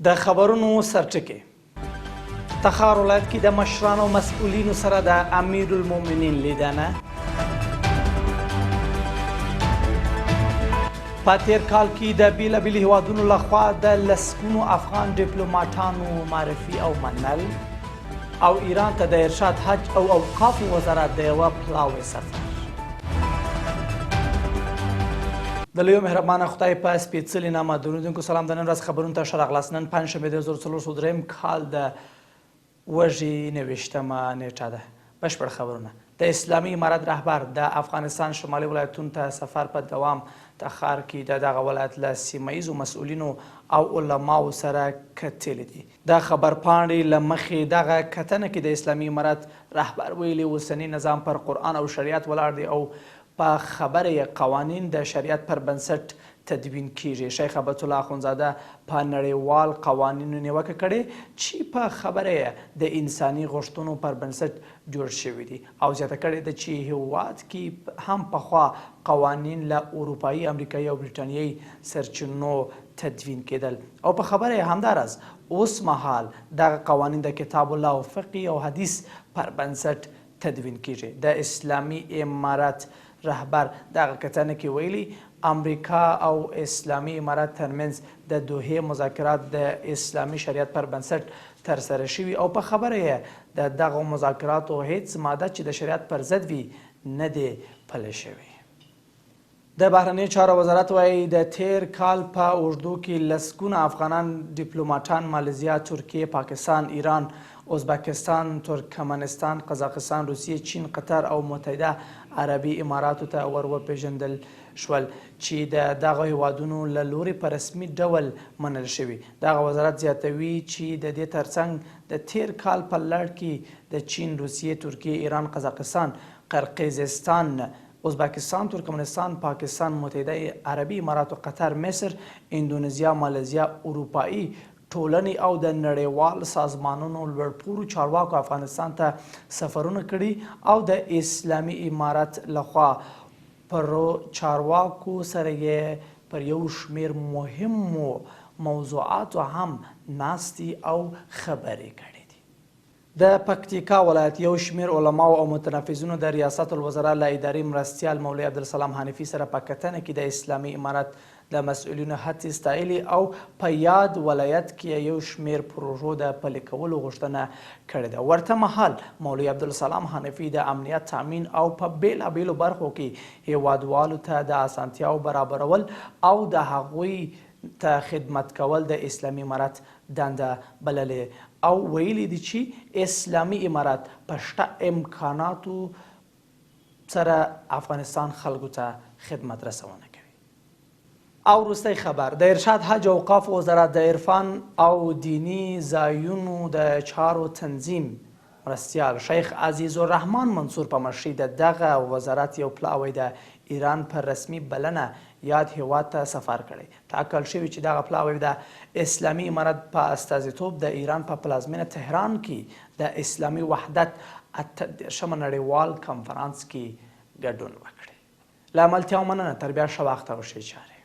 د خبرونو سرټکي تخار ولایت کې د مشرانو او مسؤلینو سره د امیرالمؤمنین لیدنه. په تیر کال کې د بیلابیلو هیوادونو لخوا د لسګونو افغان ډیپلوماټانو معرفي او منل او ایران ته د ارشاد حج او اوقافو وزارت د یوه پلاوي سفر. د لوی مهربانه خدای په سپېڅلي نامه درودونکو سلام. د نن ورځ خبرونو ته ښه راغلاست. نن پنجشنبه د 1403 کال د وژې 29مه نیټه ده. بشپړ خبرونه. د اسلامي امارت رهبر د افغانستان شمالي ولایتونو ته سفر په دوام تخار کې د دغه ولایت له سیمه ییزو مسؤلینو او علماو سره کتلي دي. د خبرپاڼې له مخې دغه کتنه کې د اسلامي امارت رهبر ویلي اوسنی نظام پر قرآن او شریعت ولاړ دی او په خبره قوانین د شریعت پر بنسټ تدوین کیږي. شیخ عبد الله اخوندزاده په نړیوال قوانینو نیوکه کړې چې په خبره د انساني غوښتنو پر بنسټ جوړ شوي دي او زیاته کړې ده چې هیواد کې هم پخوا قوانین له اروپایي، امریکایي او برټانیایي سرچینو تدوین کېدل او په خبره همداراز اوس مهال دغه قوانین د کتاب الله او فقه او حدیث پر بنسټ تدوین کیږي. د اسلامي امارت رهبر دغه کتنه کې ویلي امریکا او اسلامي امارت ترمنځ د دوحې مذاکرات د اسلامي شریعت پر بنسټ ترسره شوي او په خبره یې د دغو مذاکراتو هیڅ ماده چې د شریعت پر ضد وي نه دی پلی شوی. د بهرنیو چارو وزارت وایي د تیر کال په اوږدو کې لسګونه افغانان ډیپلوماټان مالیزیا، ترکیه، پاکستان، ایران، ازبکستان، ترکمنستان، قزاقستان، روسیې، چین، قطر او متحده عربي اماراتو ته ور وپېژندل شول چې د دغه هیوادونو له لوري په رسمي ډول منل شوي. دغه وزارت زیاتوي چې د دې ترڅنګ د تیر کال په لړ کې د چین، روسیې، ترکیې، ایران، قزاقستان، قرقیزستان، ازبکستان، ترکمنستان، پاکستان، متحده عربي اماراتو، قطر، مصر، اندونیزیا، مالیزیا، اروپایي ټولنې او د نړیوال سازمانونو لوړپوړو چارواکو افغانستان ته سفرونه کړي او د اسلامي امارت لخوا پر چارواکو سره یې پر یو شمیر مهمو موضوعاتو هم ناستې او خبرې کړي. د پکتیکا ولایت یو شمیر علماو او متنفذینو د ریاست الوزرا له ادارې مرستیال مولوي عبدالسلام حنفي سره په کتنه کې د اسلامي امارت د مسؤلینو هڅې ستایلي او په یاد ولایت کې یو شمیر پروژو د پلي کولو غوښتنه کړې ده. ورته مهال مولوي عبدالسلام حنفي د امنیت تامین او په بیلابیلو برخو کې هیوادوالو ته د اسانتیاو برابرول او د هغوی ته خدمت کول د اسلامي امارت دنده بللې او ویلي دي چې اسلامي امارت په شته امکاناتو سره افغانستان خلکو ته خدمت رسونه کوي. او وروستی خبر د ارشاد حج او اوقاف وزارت د عرفان او دینی ځایونو د چارو تنظیم مرستیال شیخ عزیز الرحمن منصور په مشرۍ د دغه وزارت یو پلاوی د ایران پر رسمي بلنه یاد هیواد ته سفر کړی. ټاکل شوي چې دغه پلاوی د اسلامي امارت په استازیتوب د ایران په پلازمینه تهران کې د اسلامي وحدت 38 نړیوال کنفرانس کې ګډون وکړي. له عملتیاو مننه. تر بیا ښه وخت او ښې چارې.